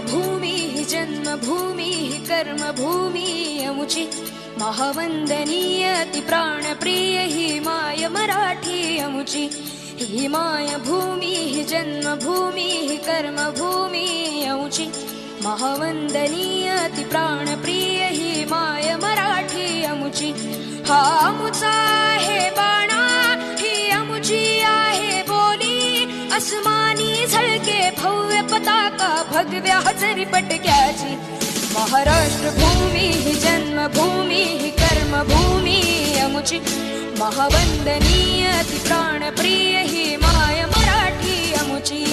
भूमी ही जन्मभूमी ही कर्मभूमी अमुची महावंदनीय ती प्राणप्रिय ही माय मराठी अमुची ही माय भूमी ही जन्मभूमी ही कर्मभूमी अमुची महावंदनीय ती प्राणप्रिय ही माय मराठी अमुची हा अमुचा आहे बाणा ही अमुची आहे बोली अस्मानी झळके भव्य पताका भगव्या हजरी पटक्याची महाराष्ट्र भूमी ही जन्मभूमी ही कर्मभूमी अमुची महावंदनीय ती प्राणप्रिय ही माय मराठी अमुची।